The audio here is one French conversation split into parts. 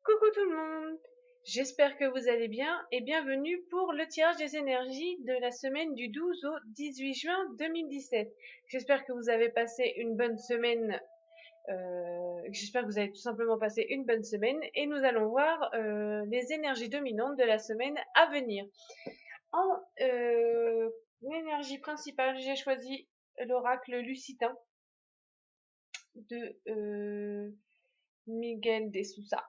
Coucou tout le monde, j'espère que vous allez bien et bienvenue pour le tirage des énergies de la semaine du 12 au 18 juin 2017. J'espère que vous avez passé une bonne semaine, j'espère que vous avez tout simplement passé une bonne semaine et nous allons voir les énergies dominantes de la semaine à venir. En énergie principale, j'ai choisi l'oracle lucitain de Miguel de Sousa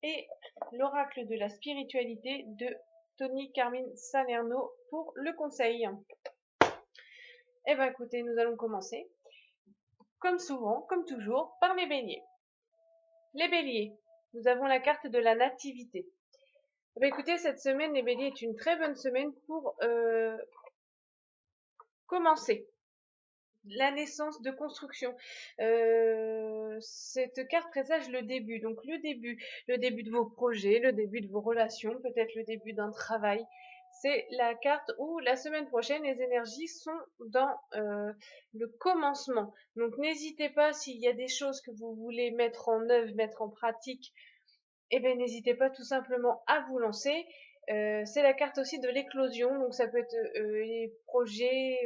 et l'oracle de la spiritualité de Tony Carmine Salerno pour le conseil. Eh bien écoutez, nous allons commencer, comme souvent, comme toujours, par les béliers. Les béliers, nous avons la carte de la nativité. Eh bien écoutez, cette semaine, les béliers, est une très bonne semaine pour commencer la naissance de construction. Cette carte présage le début, donc le début de vos projets, le début de vos relations, peut-être le début d'un travail. C'est la carte où la semaine prochaine, les énergies sont dans le commencement. Donc n'hésitez pas, s'il y a des choses que vous voulez mettre en œuvre, mettre en pratique, eh bien n'hésitez pas tout simplement à vous lancer. C'est la carte aussi de l'éclosion, donc ça peut être les projets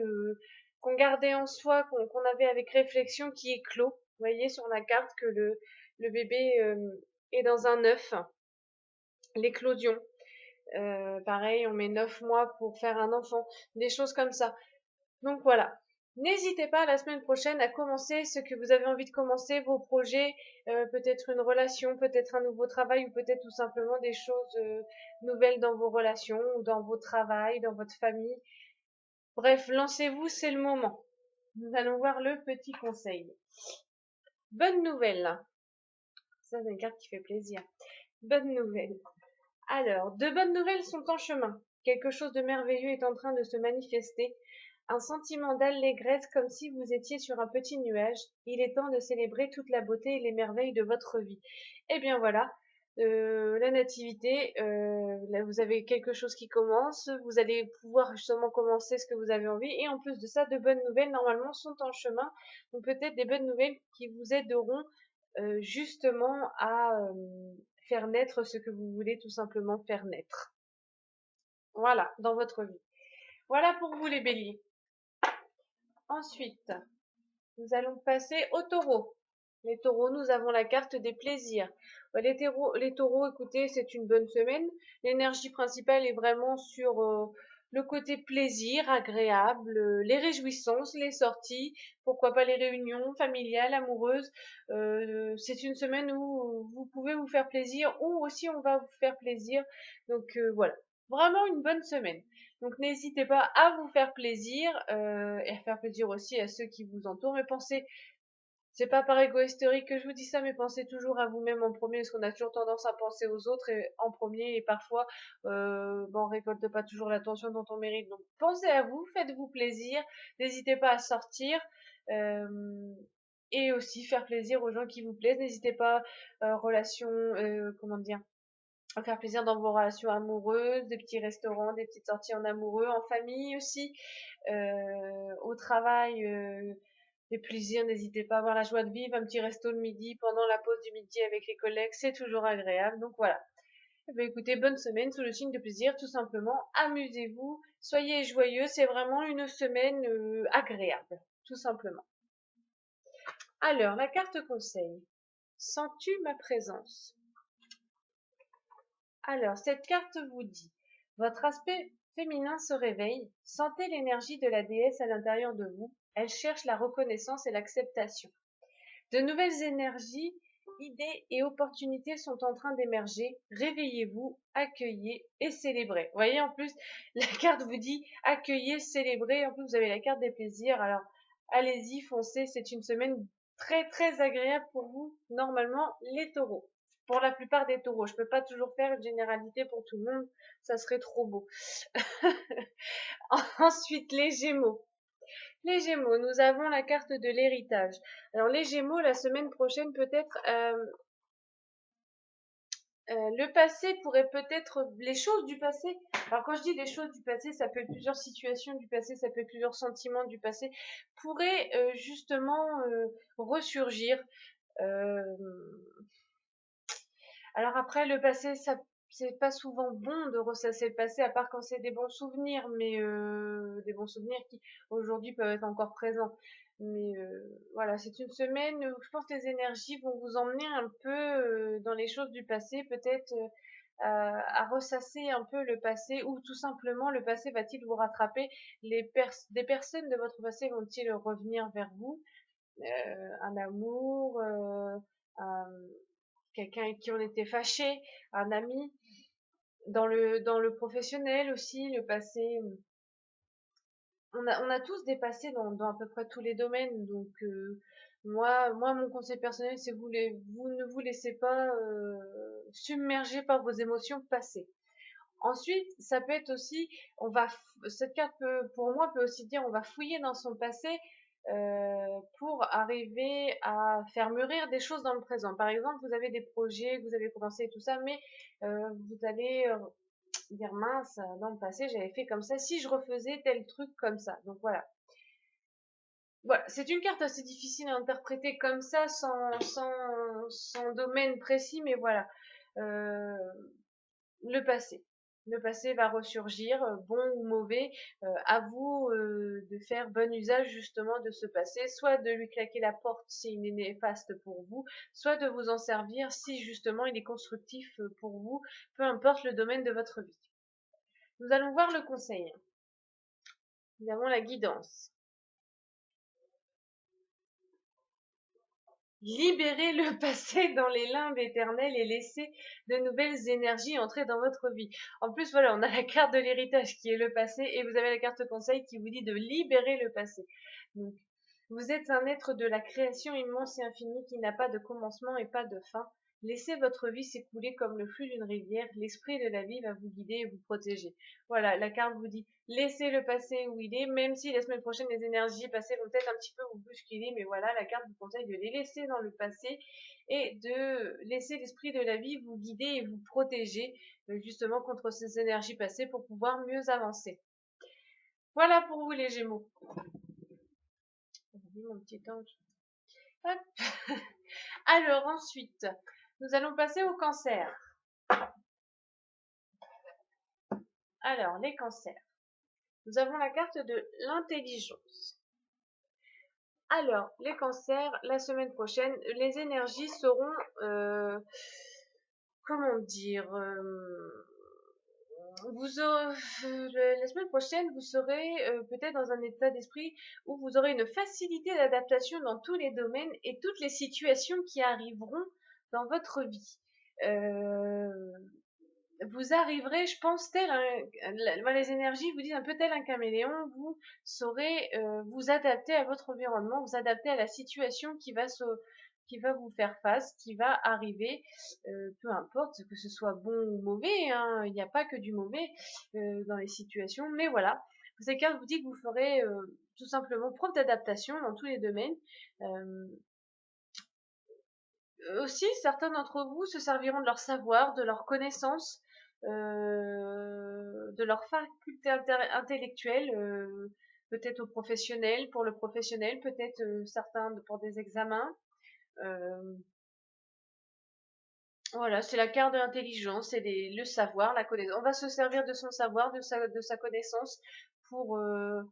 qu'on gardait en soi, qu'on avait avec réflexion qui éclot. Vous voyez sur la carte que le bébé est dans un œuf, l'éclosion. Pareil, on met 9 mois pour faire un enfant, des choses comme ça. Donc voilà. N'hésitez pas la semaine prochaine à commencer ce que vous avez envie de commencer, vos projets, peut-être une relation, peut-être un nouveau travail ou peut-être tout simplement des choses nouvelles dans vos relations, dans vos travails, dans votre famille. Bref, lancez-vous, c'est le moment. Nous allons voir le petit conseil. Bonne nouvelle. Ça, c'est une carte qui fait plaisir. Bonne nouvelle. Alors, de bonnes nouvelles sont en chemin. Quelque chose de merveilleux est en train de se manifester. Un sentiment d'allégresse comme si vous étiez sur un petit nuage. Il est temps de célébrer toute la beauté et les merveilles de votre vie. Eh bien voilà, la nativité, là vous avez quelque chose qui commence, vous allez pouvoir justement commencer ce que vous avez envie et en plus de ça, de bonnes nouvelles normalement sont en chemin. Donc peut-être des bonnes nouvelles qui vous aideront justement à faire naître ce que vous voulez tout simplement faire naître. Voilà, dans votre vie. Voilà pour vous les béliers. Ensuite, nous allons passer aux taureaux. Les taureaux, nous avons la carte des plaisirs. Les taureaux, écoutez, c'est une bonne semaine. L'énergie principale est vraiment sur le côté plaisir, agréable, les réjouissances, les sorties, pourquoi pas les réunions familiales, amoureuses. C'est une semaine où vous pouvez vous faire plaisir ou aussi on va vous faire plaisir. Donc voilà, vraiment une bonne semaine. Donc n'hésitez pas à vous faire plaisir et à faire plaisir aussi à ceux qui vous entourent. Mais pensez, c'est pas par égoïsterie que je vous dis ça, mais pensez toujours à vous-même en premier, parce qu'on a toujours tendance à penser aux autres en premier, et parfois, on récolte pas toujours l'attention dont on mérite. Donc pensez à vous, faites-vous plaisir, n'hésitez pas à sortir, et aussi faire plaisir aux gens qui vous plaisent. N'hésitez pas, relation, comment dire, à faire plaisir dans vos relations amoureuses, des petits restaurants, des petites sorties en amoureux, en famille aussi, au travail, des plaisirs, n'hésitez pas à avoir la joie de vivre, un petit resto le midi, pendant la pause du midi avec les collègues, c'est toujours agréable, donc voilà. Eh bien, écoutez, bonne semaine sous le signe de plaisir, tout simplement, amusez-vous, soyez joyeux, c'est vraiment une semaine agréable, tout simplement. Alors, la carte conseil. Sens-tu ma présence? Alors, cette carte vous dit, votre aspect féminin se réveille, sentez l'énergie de la déesse à l'intérieur de vous, elle cherche la reconnaissance et l'acceptation. De nouvelles énergies, idées et opportunités sont en train d'émerger, réveillez-vous, accueillez et célébrez. Vous voyez, en plus, la carte vous dit accueillez, célébrez, en plus vous avez la carte des plaisirs, alors allez-y, foncez, c'est une semaine très très agréable pour vous, normalement, les taureaux. Pour la plupart des taureaux. Je ne peux pas toujours faire une généralité pour tout le monde, ça serait trop beau. Ensuite, les gémeaux. Les Gémeaux, nous avons la carte de l'héritage. Alors les Gémeaux, la semaine prochaine peut-être, le passé pourrait peut-être, les choses du passé. Alors quand je dis les choses du passé, ça peut être plusieurs situations du passé, ça peut être plusieurs sentiments du passé, pourraient justement ressurgir. Euh, Alors après, le passé, ça, c'est pas souvent bon de ressasser le passé, à part quand c'est des bons souvenirs, mais des bons souvenirs qui aujourd'hui peuvent être encore présents. Mais voilà, c'est une semaine où je pense que les énergies vont vous emmener un peu dans les choses du passé, peut-être à ressasser un peu le passé, ou tout simplement le passé va-t-il vous rattraper, des personnes de votre passé vont-ils revenir vers vous, un amour, un- quelqu'un avec qui on était fâché, un ami, dans le professionnel aussi, le passé. On a tous des passés dans à peu près tous les domaines, donc moi, mon conseil personnel, c'est vous ne vous laissez pas submerger par vos émotions passées. Ensuite, ça peut être aussi, cette carte pour moi, peut aussi dire, on va fouiller dans son passé pour arriver à faire mûrir des choses dans le présent. Par exemple, vous avez des projets, vous avez commencé et tout ça, mais vous allez dire mince, dans le passé, j'avais fait comme ça. Si je refaisais tel truc comme ça, donc voilà. Voilà, c'est une carte assez difficile à interpréter comme ça, sans domaine précis, mais voilà. Euh, le passé. Le passé va ressurgir, bon ou mauvais. À vous de faire bon usage justement de ce passé, soit de lui claquer la porte s'il est néfaste pour vous, soit de vous en servir si justement il est constructif pour vous, peu importe le domaine de votre vie. Nous allons voir le conseil. Nous avons la guidance. Libérez le passé dans les limbes éternels et laissez de nouvelles énergies entrer dans votre vie. En plus, voilà, on a la carte de l'héritage qui est le passé et vous avez la carte conseil qui vous dit de libérer le passé. Donc, vous êtes un être de la création immense et infinie qui n'a pas de commencement et pas de fin. Laissez votre vie s'écouler comme le flux d'une rivière. L'esprit de la vie va vous guider et vous protéger. Voilà, la carte vous dit laissez le passé où il est, même si la semaine prochaine les énergies passées vont peut-être un petit peu vous bousculer, mais voilà, la carte vous conseille de les laisser dans le passé et de laisser l'esprit de la vie vous guider et vous protéger justement contre ces énergies passées pour pouvoir mieux avancer. Voilà pour vous les Gémeaux. Mon petit ange. Hop. Alors ensuite, nous allons passer au cancer. Alors, les cancers. Nous avons la carte de l'intelligence. Alors, les cancers, la semaine prochaine, les énergies seront, comment dire, la semaine prochaine, vous serez peut-être dans un état d'esprit où vous aurez une facilité d'adaptation dans tous les domaines et toutes les situations qui arriveront dans votre vie. Euh, Vous arriverez, je pense, les énergies vous disent un peu tel un caméléon, vous saurez vous adapter à votre environnement, vous adapter à la situation qui va vous faire face, qui va arriver, peu importe que ce soit bon ou mauvais, hein, il n'y a pas que du mauvais dans les situations, mais voilà. Ces cartes vous disent que vous ferez tout simplement preuve d'adaptation dans tous les domaines. Euh, Aussi, certains d'entre vous se serviront de leur savoir, de leur connaissance, de leur faculté intellectuelle, peut-être au professionnel, pour le professionnel, peut-être certains pour des examens. Euh, voilà, c'est la carte de l'intelligence, c'est le savoir, la connaissance. On va se servir de son savoir, de sa connaissance pour, euh,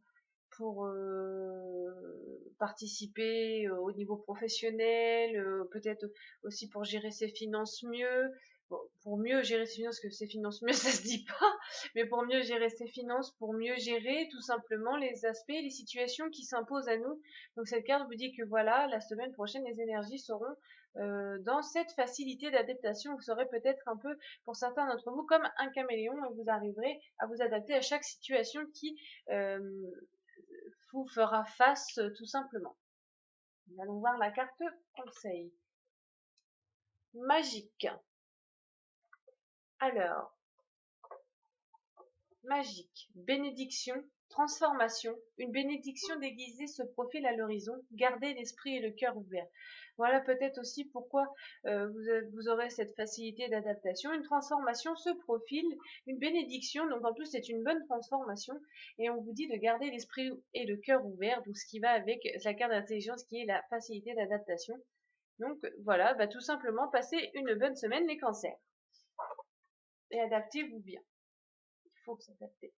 pour participer au niveau professionnel, peut-être aussi pour gérer ses finances mieux. Bon, pour mieux gérer ses finances, que ses finances mieux, ça se dit pas, mais pour mieux gérer ses finances, pour mieux gérer tout simplement les aspects, les situations qui s'imposent à nous. Donc cette carte vous dit que voilà, la semaine prochaine, les énergies seront dans cette facilité d'adaptation. Vous serez peut-être un peu, pour certains d'entre vous, comme un caméléon et vous arriverez à vous adapter à chaque situation qui euh, vous fera face tout simplement. Nous allons voir la carte conseil. Magique. Alors, magique, bénédiction, transformation. Une bénédiction déguisée se profile à l'horizon. Gardez l'esprit et le cœur ouverts. Voilà peut-être aussi pourquoi vous aurez cette facilité d'adaptation. Une transformation se profile, une bénédiction, donc en plus c'est une bonne transformation, et on vous dit de garder l'esprit et le cœur ouverts, donc ce qui va avec la carte d'intelligence qui est la facilité d'adaptation. Donc voilà, bah, tout simplement, passez une bonne semaine les cancers. Et adaptez-vous bien. Il faut s'adapter.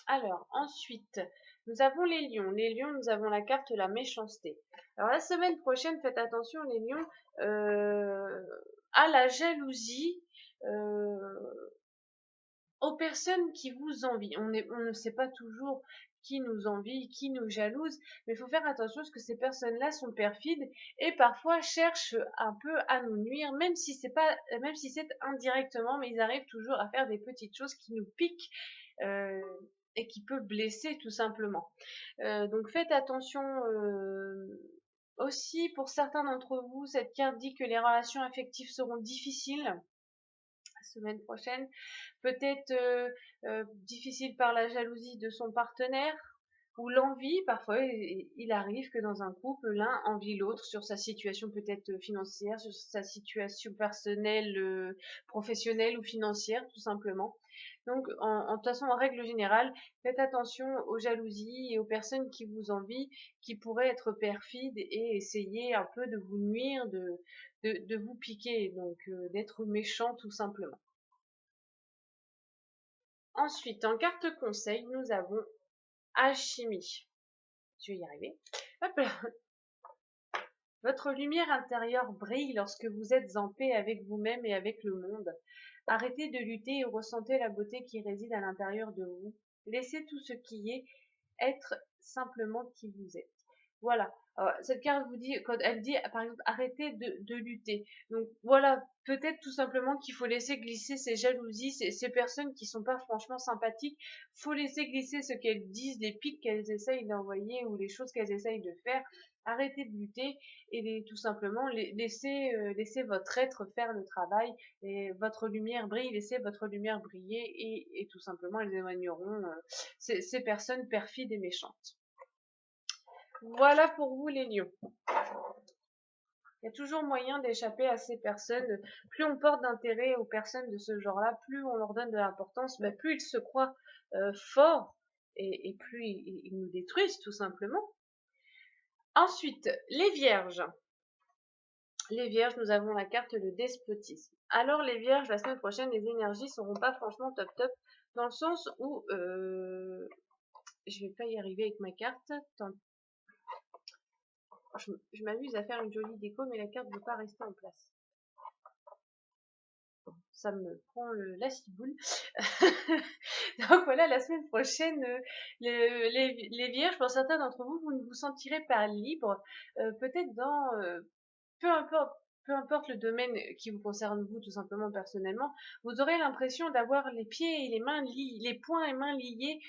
Alors, ensuite, nous avons les lions. Les lions, nous avons la carte la méchanceté. Alors, la semaine prochaine, faites attention, les lions, à la jalousie, aux personnes qui vous envient. On ne sait pas toujours qui nous envie, qui nous jalouse, mais il faut faire attention parce que ces personnes-là sont perfides et parfois cherchent un peu à nous nuire, même si c'est pas, même si c'est indirectement, mais ils arrivent toujours à faire des petites choses qui nous piquent euh, et qui peuvent blesser tout simplement. Donc faites attention. Aussi, pour certains d'entre vous, cette carte dit que les relations affectives seront difficiles la semaine prochaine. Peut-être difficile par la jalousie de son partenaire ou l'envie. Parfois, il arrive que dans un couple, l'un envie l'autre sur sa situation peut-être financière, sur sa situation personnelle, professionnelle ou financière, tout simplement. Donc, de toute façon, en règle générale, faites attention aux jalousies et aux personnes qui vous envient, qui pourraient être perfides et essayer un peu de vous nuire, de vous piquer, donc d'être méchant tout simplement. Ensuite, en carte conseil, nous avons alchimie. Je vais y arriver. Hop là. Votre lumière intérieure brille lorsque vous êtes en paix avec vous-même et avec le monde. Arrêtez de lutter et ressentez la beauté qui réside à l'intérieur de vous. Laissez tout ce qui est être simplement qui vous êtes. Voilà. Alors, cette carte vous dit, quand elle dit, par exemple, arrêtez de lutter. Donc voilà, peut-être tout simplement qu'il faut laisser glisser ces jalousies, ces personnes qui sont pas franchement sympathiques. Faut laisser glisser ce qu'elles disent, les pics qu'elles essayent d'envoyer ou les choses qu'elles essayent de faire. Arrêtez de lutter et tout simplement laissez votre être faire le travail et votre lumière brille, laissez votre lumière briller et tout simplement elles éloigneront ces personnes perfides et méchantes. Voilà pour vous les lions. Il y a toujours moyen d'échapper à ces personnes. Plus on porte d'intérêt aux personnes de ce genre-là, plus on leur donne de l'importance, mais plus ils se croient forts et plus ils nous détruisent tout simplement. Ensuite, les vierges. Les vierges, nous avons la carte le despotisme. Alors les vierges, la semaine prochaine, les énergies seront pas franchement top top, dans le sens où je vais pas y arriver avec ma carte. Je m'amuse à faire une jolie déco, mais la carte ne veut pas rester en place. Ça me prend la ciboule. Donc voilà, la semaine prochaine, les vierges, pour certains d'entre vous, vous ne vous sentirez pas libre. Peut-être dans peu importe, peu importe le domaine qui vous concerne vous, tout simplement personnellement, vous aurez l'impression d'avoir les pieds et les mains liés, les poings et mains liés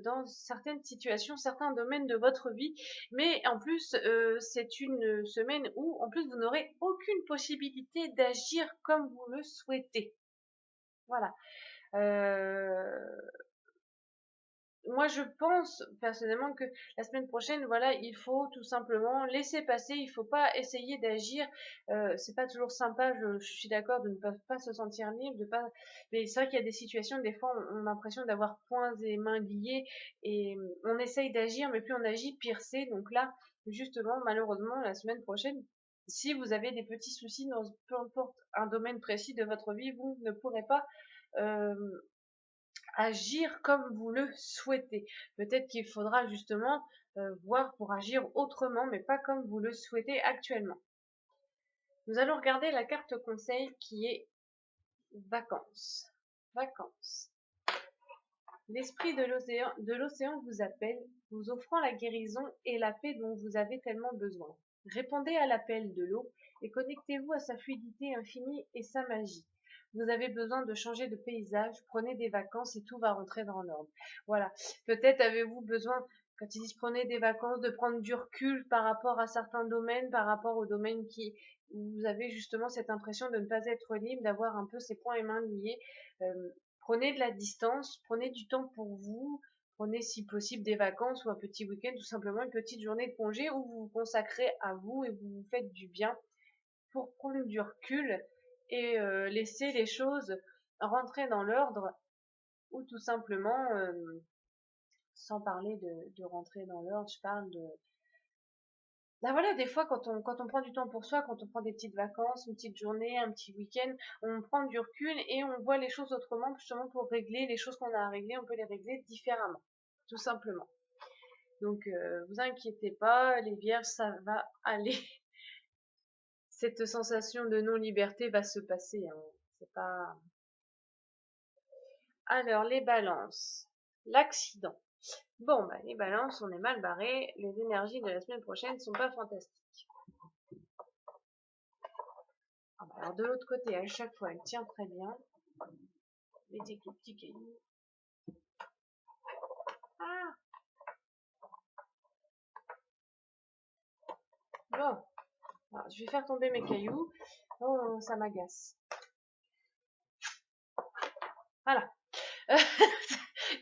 dans certaines situations, certains domaines de votre vie. Mais en plus, c'est une semaine où, en plus, vous n'aurez aucune possibilité d'agir comme vous le souhaitez. Voilà. Moi, je pense personnellement que la semaine prochaine, voilà, il faut tout simplement laisser passer. Il faut pas essayer d'agir. C'est pas toujours sympa. Je suis d'accord de ne pas se sentir libre, de pas. Mais c'est vrai qu'il y a des situations, des fois, on a l'impression d'avoir poings et mains liés et on essaye d'agir, mais plus on agit, pire c'est. Donc là, justement, malheureusement, la semaine prochaine, si vous avez des petits soucis dans peu importe un domaine précis de votre vie, vous ne pourrez pas euh, agir comme vous le souhaitez. Peut-être qu'il faudra justement voir pour agir autrement, mais pas comme vous le souhaitez actuellement. Nous allons regarder la carte conseil qui est vacances. Vacances. L'esprit de l'océan vous appelle, vous offrant la guérison et la paix dont vous avez tellement besoin. Répondez à l'appel de l'eau et connectez-vous à sa fluidité infinie et sa magie. Vous avez besoin de changer de paysage, prenez des vacances et tout va rentrer dans l'ordre. Voilà. Peut-être avez-vous besoin, quand ils disent prenez des vacances, de prendre du recul par rapport à certains domaines, par rapport aux domaines où vous avez justement cette impression de ne pas être libre, d'avoir un peu ses poings et mains liés. Prenez de la distance, prenez du temps pour vous, prenez si possible des vacances ou un petit week-end, tout simplement une petite journée de congé où vous vous consacrez à vous et vous vous faites du bien pour prendre du recul et laisser les choses rentrer dans l'ordre ou tout simplement, sans parler de rentrer dans l'ordre, je parle Là voilà, des fois quand on prend du temps pour soi, quand on prend des petites vacances, une petite journée, un petit week-end, on prend du recul et on voit les choses autrement, justement pour régler les choses qu'on a à régler, on peut les régler différemment, tout simplement. Donc vous inquiétez pas, les vierges, ça va aller. Cette sensation de non-liberté va se passer, hein. C'est pas... Alors, les balances. L'accident. Bon, bah, les balances, on est mal barré. Les énergies de la semaine prochaine sont pas fantastiques. Ah bah, alors, de l'autre côté, à chaque fois, elle tient très bien. Les petits cailloux. Ah, bon. Alors, je vais faire tomber mes cailloux. Oh, ça m'agace. Voilà.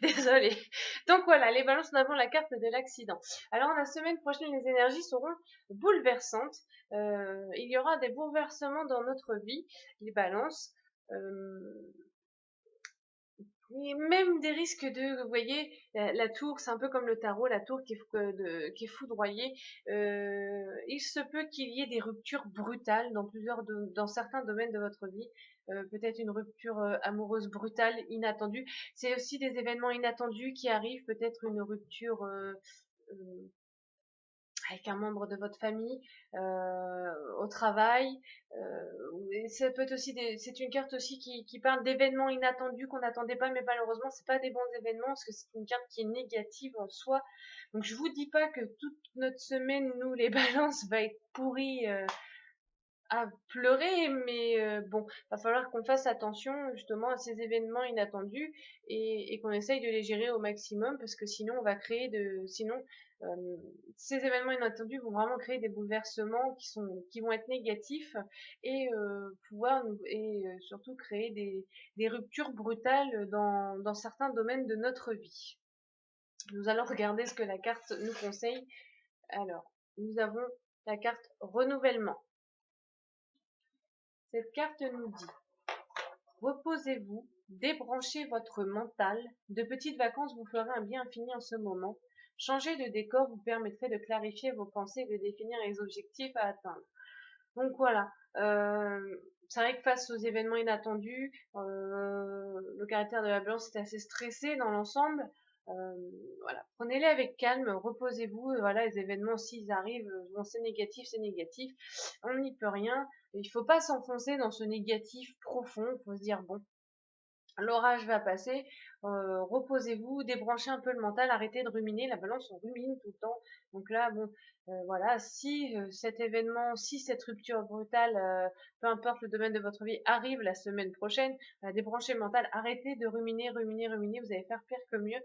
Désolée. Donc voilà, les balances, nous avons la carte de l'accident. Alors la semaine prochaine, les énergies seront bouleversantes. Il y aura des bouleversements dans notre vie, les balances. Et même des risques de, vous voyez, la tour, c'est un peu comme le tarot, la tour qui est foudroyée. Il se peut qu'il y ait des ruptures brutales dans certains domaines de votre vie. Peut-être une rupture amoureuse brutale, inattendue. C'est aussi des événements inattendus qui arrivent, peut-être une rupture euh, avec un membre de votre famille, au travail. Ça peut être aussi c'est une carte aussi qui parle d'événements inattendus qu'on n'attendait pas, mais malheureusement c'est pas des bons événements parce que c'est une carte qui est négative en soi. Donc je vous dis pas que toute notre semaine, nous les balances, va être pourrie à pleurer, mais bon, va falloir qu'on fasse attention justement à ces événements inattendus et qu'on essaye de les gérer au maximum parce que sinon on va sinon euh, ces événements inattendus vont vraiment créer des bouleversements qui vont être négatifs et surtout créer des ruptures brutales dans certains domaines de notre vie. Nous allons regarder ce que la carte nous conseille. Alors, nous avons la carte renouvellement. Cette carte nous dit: reposez-vous, débranchez votre mental, de petites vacances vous ferez un bien infini en ce moment. Changer de décor vous permettrait de clarifier vos pensées et de définir les objectifs à atteindre. Donc voilà, c'est vrai que face aux événements inattendus, le caractère de la balance est assez stressé dans l'ensemble. Voilà, prenez-les avec calme, reposez-vous. Voilà, les événements s'ils arrivent, bon c'est négatif, on n'y peut rien. Il faut pas s'enfoncer dans ce négatif profond. Il faut se dire bon, l'orage va passer, reposez-vous, débranchez un peu le mental, arrêtez de ruminer. La balance, on rumine tout le temps. Donc là, bon, voilà, si cet événement, si cette rupture brutale, peu importe le domaine de votre vie, arrive la semaine prochaine, débranchez le mental, arrêtez de ruminer, vous allez faire pire que mieux.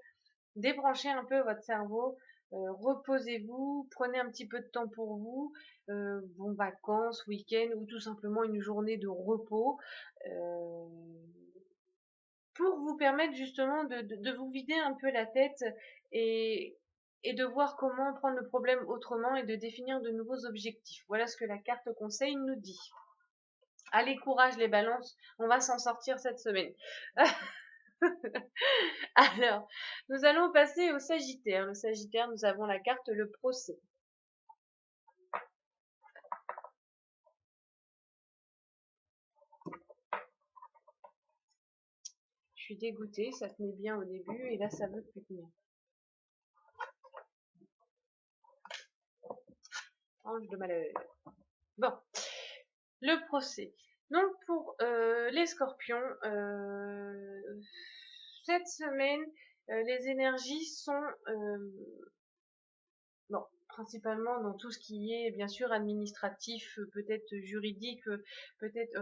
Débranchez un peu votre cerveau, reposez-vous, prenez un petit peu de temps pour vous, bon, vacances, week-end ou tout simplement une journée de repos. Euh, pour vous permettre justement de vous vider un peu la tête et, et de voir comment prendre le problème autrement et de définir de nouveaux objectifs. Voilà ce que la carte conseil nous dit. Allez, courage les balances, on va s'en sortir cette semaine. Alors, nous allons passer au Sagittaire. Le Sagittaire, nous avons la carte le procès. Je suis dégoûtée, ça tenait bien au début et là ça veut plus tenir. Ange de malheur. Bon, le procès. Donc pour les scorpions, cette semaine, les énergies sont bon, principalement dans tout ce qui est bien sûr administratif, peut-être juridique, peut-être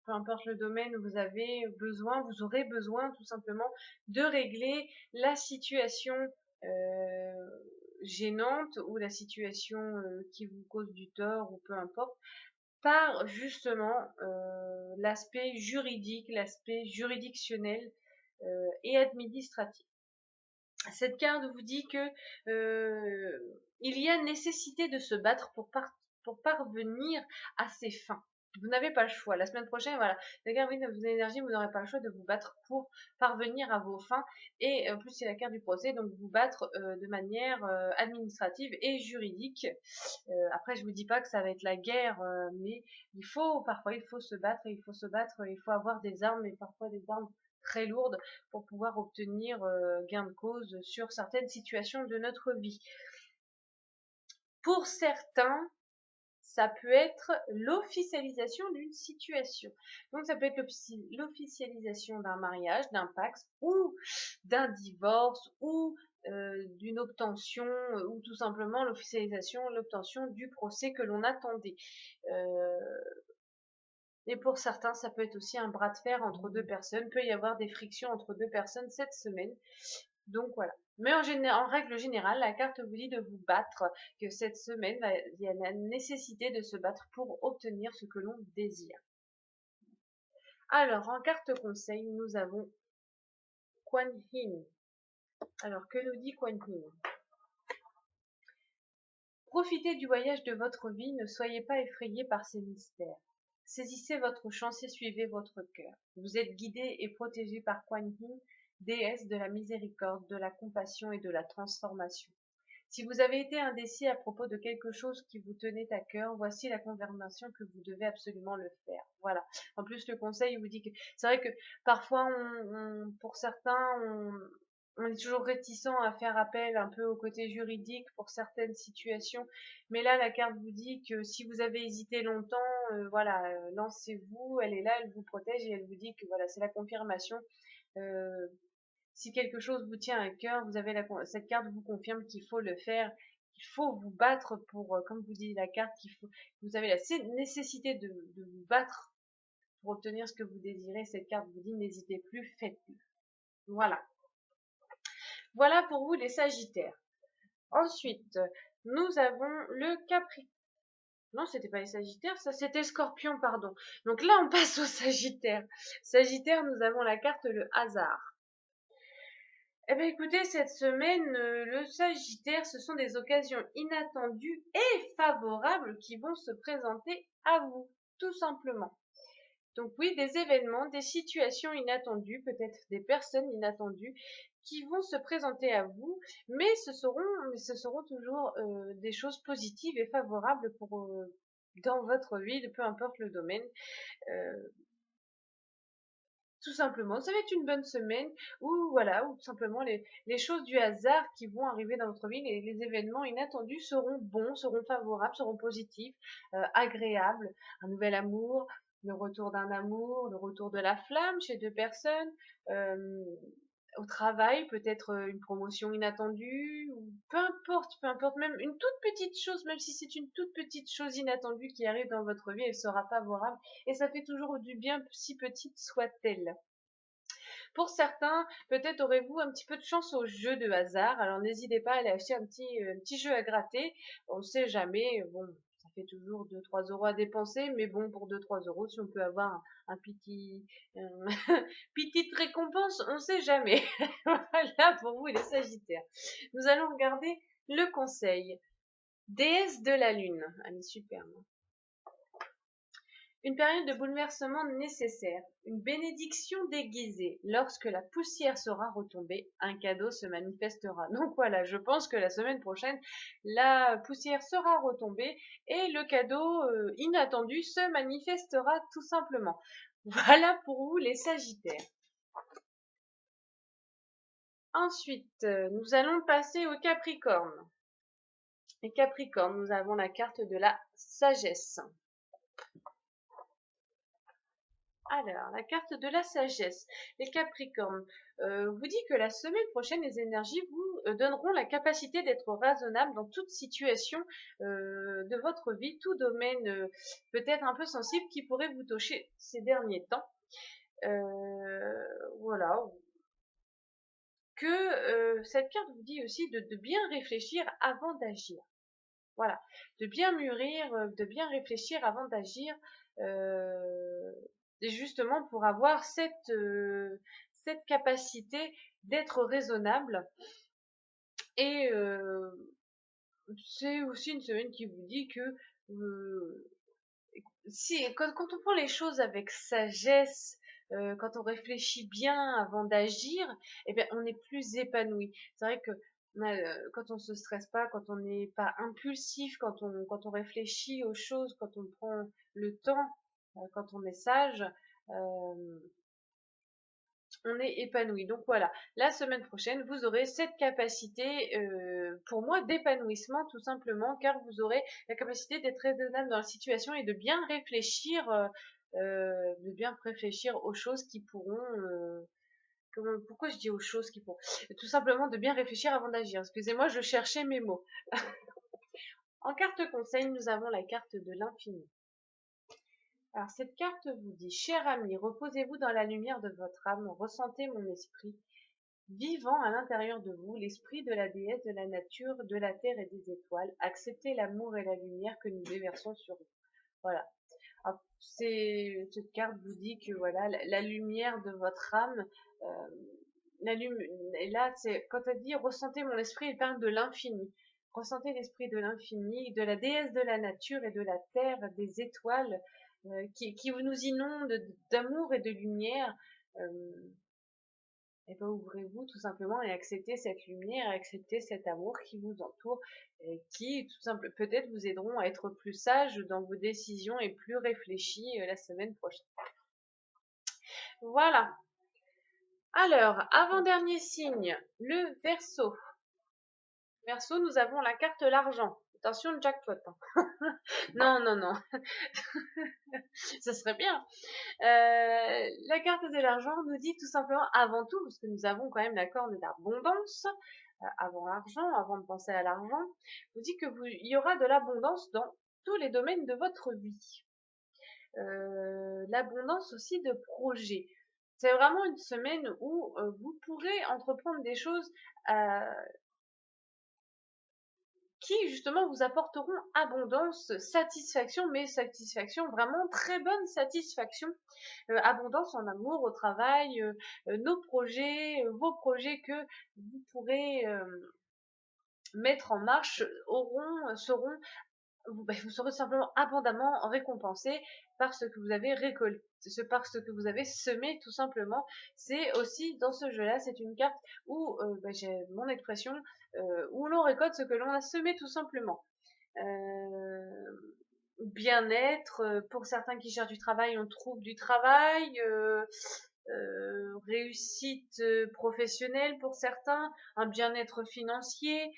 peu importe le domaine où vous avez besoin, vous aurez besoin tout simplement de régler la situation euh, gênante ou la situation qui vous cause du tort ou peu importe par justement l'aspect juridique, l'aspect juridictionnel et administratif. Cette carte vous dit que il y a nécessité de se battre pour parvenir à ses fins. Vous n'avez pas le choix. La semaine prochaine, voilà, la carte de vos énergies, vous n'aurez pas le choix de vous battre pour parvenir à vos fins. Et en plus, c'est la carte du procès, donc vous battre de manière administrative et juridique. Après, je vous dis pas que ça va être la guerre, mais parfois, il faut se battre, et il faut se battre, il faut avoir des armes, et parfois des armes très lourdes pour pouvoir obtenir gain de cause sur certaines situations de notre vie. Pour certains, ça peut être l'officialisation d'une situation. Donc ça peut être l'officialisation d'un mariage, d'un pacte ou d'un divorce ou d'une obtention ou tout simplement l'obtention du procès que l'on attendait. Euh, et pour certains, ça peut être aussi un bras de fer entre deux personnes. Peut y avoir des frictions entre deux personnes cette semaine. Donc voilà. Mais en règle générale, la carte vous dit de vous battre, que cette semaine, il y a la nécessité de se battre pour obtenir ce que l'on désire. Alors, en carte conseil, nous avons Kuan Yin. Alors, que nous dit Kuan Yin? Profitez du voyage de votre vie, ne soyez pas effrayés par ces mystères. Saisissez votre chance et suivez votre cœur. Vous êtes guidé et protégé par Kuan Yin, déesse de la miséricorde, de la compassion et de la transformation. Si vous avez été indécis à propos de quelque chose qui vous tenait à cœur, voici la confirmation que vous devez absolument le faire. Voilà. En plus, le conseil vous dit que c'est vrai que parfois, pour certains, on est toujours réticent à faire appel un peu au côté juridique pour certaines situations. Mais là, la carte vous dit que si vous avez hésité longtemps, voilà, lancez-vous. Elle est là, elle vous protège et elle vous dit que voilà, c'est la confirmation. Euh, Si quelque chose vous tient à cœur, cette carte vous confirme qu'il faut le faire, qu'il faut vous battre pour, comme vous dit la carte, vous avez la nécessité de vous battre pour obtenir ce que vous désirez. Cette carte vous dit n'hésitez plus, faites-le. Voilà. Voilà pour vous les Sagittaires. Ensuite, nous avons le Capricorne. Non, c'était pas les Sagittaires, ça c'était Scorpion, pardon. Donc là, on passe au Sagittaire. Sagittaire, nous avons la carte le hasard. Eh bien écoutez, cette semaine, le Sagittaire, ce sont des occasions inattendues et favorables qui vont se présenter à vous, tout simplement. Donc oui, des événements, des situations inattendues, peut-être des personnes inattendues qui vont se présenter à vous, mais ce seront toujours des choses positives et favorables dans votre vie, peu importe le domaine. Euh, Tout simplement, ça va être une bonne semaine ou voilà, ou tout simplement les choses du hasard qui vont arriver dans votre vie, les événements inattendus seront bons, seront favorables, seront positifs, agréables. Un nouvel amour, le retour d'un amour, le retour de la flamme chez deux personnes. euh, Au travail, peut-être une promotion inattendue, ou peu importe, même une toute petite chose, même si c'est une toute petite chose inattendue qui arrive dans votre vie, elle sera favorable et ça fait toujours du bien, si petite soit-elle. Pour certains, peut-être aurez-vous un petit peu de chance au jeu de hasard, alors n'hésitez pas à aller acheter un petit jeu à gratter, on ne sait jamais, bon, ça fait toujours 2-3 euros à dépenser, mais bon, pour 2-3 euros, si on peut avoir un petit, petite récompense, on ne sait jamais. Voilà pour vous les Sagittaires. Nous allons regarder le conseil. Déesse de la Lune. Elle est superbe. Une période de bouleversement nécessaire, une bénédiction déguisée. Lorsque la poussière sera retombée, un cadeau se manifestera. Donc voilà, je pense que la semaine prochaine, la poussière sera retombée et le cadeau inattendu se manifestera tout simplement. Voilà pour vous les Sagittaires. Ensuite, nous allons passer au Capricorne. Les Capricornes, nous avons la carte de la sagesse. Alors, la carte de la sagesse. Les Capricornes vous dit que la semaine prochaine, les énergies vous donneront la capacité d'être raisonnable dans toute situation de votre vie, tout domaine peut-être un peu sensible qui pourrait vous toucher ces derniers temps. Voilà. Que cette carte vous dit aussi de bien réfléchir avant d'agir. Voilà. De bien mûrir, de bien réfléchir avant d'agir. Et justement pour avoir cette capacité d'être raisonnable. Et c'est aussi une semaine qui vous dit que quand on prend les choses avec sagesse, quand on réfléchit bien avant d'agir, eh bien, on est plus épanoui. C'est vrai que quand on se stresse pas, quand on n'est pas impulsif, quand on réfléchit aux choses, quand on prend le temps, quand on est sage, euh, on est épanoui. Donc voilà, la semaine prochaine, vous aurez cette capacité, pour moi, d'épanouissement tout simplement, car vous aurez la capacité d'être raisonnable dans la situation et de bien réfléchir aux choses qui pourront. Pourquoi je dis aux choses qui pourront? Tout simplement de bien réfléchir avant d'agir. Excusez-moi, je cherchais mes mots. En carte conseil, nous avons la carte de l'infini. Alors cette carte vous dit, cher ami, reposez-vous dans la lumière de votre âme, ressentez mon esprit, vivant à l'intérieur de vous, l'esprit de la déesse de la nature, de la terre et des étoiles, acceptez l'amour et la lumière que nous déversons sur vous. Voilà. Alors, cette carte vous dit que voilà, la lumière de votre âme, euh, et là, c'est, quand elle dit ressentez mon esprit, elle parle de l'infini. Ressentez l'esprit de l'infini, de la déesse de la nature et de la terre, des étoiles, qui nous inondent d'amour et de lumière. Euh, et bien, ouvrez-vous tout simplement et acceptez cette lumière, acceptez cet amour qui vous entoure, et qui, tout simplement, peut-être vous aideront à être plus sage dans vos décisions et plus réfléchis la semaine prochaine. Voilà. Alors, avant-dernier signe, le Verseau. Verseau, nous avons la carte l'argent. Attention, jackpot. Non, non, non. Ça serait bien. La carte de l'argent nous dit tout simplement, avant tout, parce que nous avons quand même la corne d'abondance, avant l'argent, avant de penser à l'argent, nous dit que il y aura de l'abondance dans tous les domaines de votre vie. L'abondance aussi de projets. C'est vraiment une semaine où vous pourrez entreprendre des choses qui justement vous apporteront abondance, satisfaction, mais satisfaction, vraiment très bonne satisfaction. Abondance en amour, au travail, nos projets, vos projets que vous pourrez mettre en marche seront, vous serez simplement abondamment récompensé par ce que vous avez récolté, par ce que vous avez semé tout simplement. C'est aussi dans ce jeu-là, c'est une carte où j'ai mon expression, où l'on récolte ce que l'on a semé tout simplement. Bien-être, pour certains qui cherchent du travail, on trouve du travail, réussite professionnelle pour certains, un bien-être financier,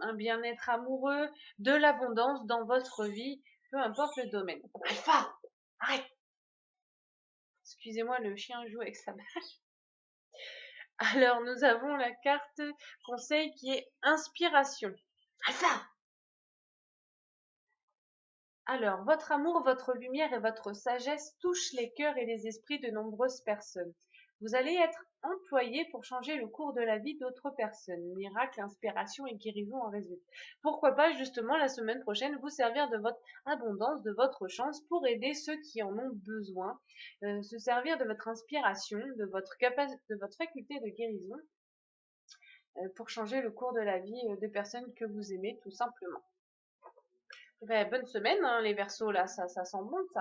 un bien-être amoureux, de l'abondance dans votre vie, peu importe le domaine. Alpha, arrête. Excusez-moi, le chien joue avec sa balle. Alors, nous avons la carte conseil qui est inspiration. Alpha. Alors, votre amour, votre lumière et votre sagesse touchent les cœurs et les esprits de nombreuses personnes. Vous allez être employé pour changer le cours de la vie d'autres personnes. Miracle, inspiration et guérison en résultat. Pourquoi pas justement la semaine prochaine vous servir de votre abondance, de votre chance pour aider ceux qui en ont besoin, se servir de votre inspiration, de votre faculté de guérison pour changer le cours de la vie de personnes que vous aimez tout simplement. Bonne semaine, hein, les Verseaux, là, ça sent bon, ça.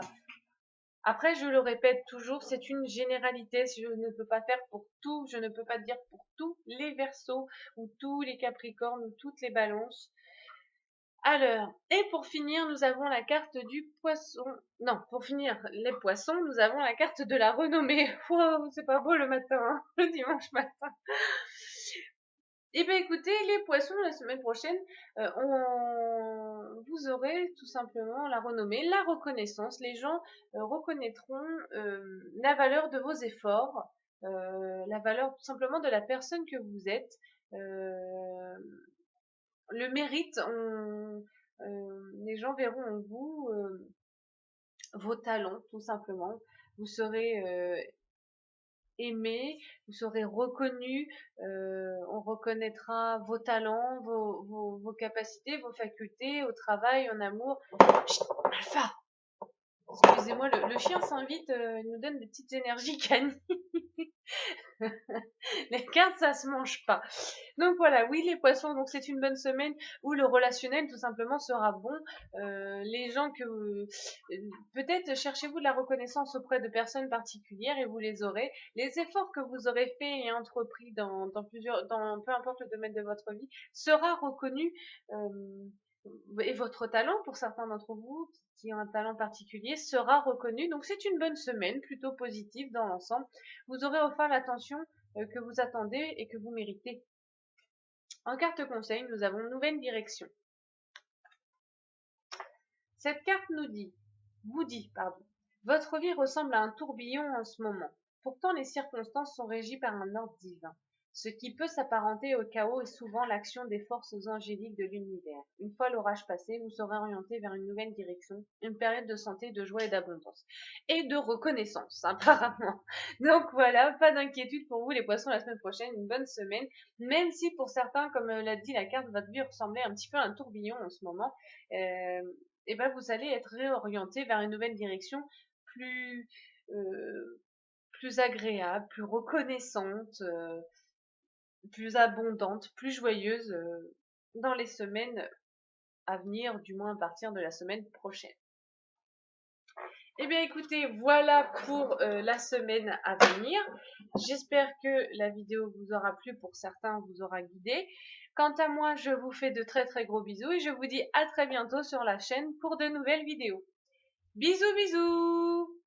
Après, je le répète toujours, c'est une généralité. Je ne peux pas faire pour tout, je ne peux pas dire pour tous les Verseaux, ou tous les Capricornes, ou toutes les Balances. Alors, et pour finir, nous avons la carte du Poisson. Non, pour finir, les Poissons, nous avons la carte de la renommée. Wow, c'est pas beau le matin, hein, le dimanche matin. Eh bien écoutez, les poissons, la semaine prochaine, vous aurez tout simplement la renommée, la reconnaissance. Les gens reconnaîtront la valeur de vos efforts, la valeur tout simplement de la personne que vous êtes, le mérite. Les gens verront en vous vos talents, tout simplement. Vous serez aimé, vous serez reconnu, on reconnaîtra vos talents, vos capacités, vos facultés au travail, en amour. Chut, Alpha, excusez-moi, le chien s'invite, il nous donne des petites énergies canines. Les cartes, ça se mange pas. Donc voilà, oui les poissons, donc c'est une bonne semaine où le relationnel tout simplement sera bon. Les gens que peut-être cherchez-vous de la reconnaissance auprès de personnes particulières et vous les aurez. Les efforts que vous aurez faits et entrepris dans peu importe le domaine de votre vie sera reconnu, et votre talent pour certains d'entre vous qui ont un talent particulier sera reconnu. Donc c'est une bonne semaine plutôt positive dans l'ensemble. Vous aurez offert l'attention que vous attendez et que vous méritez. En carte conseil, nous avons nouvelle direction. Cette carte vous dit, votre vie ressemble à un tourbillon en ce moment. Pourtant, les circonstances sont régies par un ordre divin. Ce qui peut s'apparenter au chaos est souvent l'action des forces angéliques de l'univers. Une fois l'orage passé, vous serez orienté vers une nouvelle direction, une période de santé, de joie et d'abondance. Et de reconnaissance, apparemment. Donc voilà, pas d'inquiétude pour vous les poissons la semaine prochaine, une bonne semaine. Même si pour certains, comme l'a dit la carte, votre vie ressemblait un petit peu à un tourbillon en ce moment. Euh, et ben vous allez être réorienté vers une nouvelle direction plus, euh, plus agréable, plus reconnaissante, plus abondante, plus joyeuse dans les semaines à venir, du moins à partir de la semaine prochaine. Eh bien écoutez, voilà pour la semaine à venir. J'espère que la vidéo vous aura plu, pour certains vous aura guidé. Quant à moi, je vous fais de très très gros bisous et je vous dis à très bientôt sur la chaîne pour de nouvelles vidéos. Bisous bisous!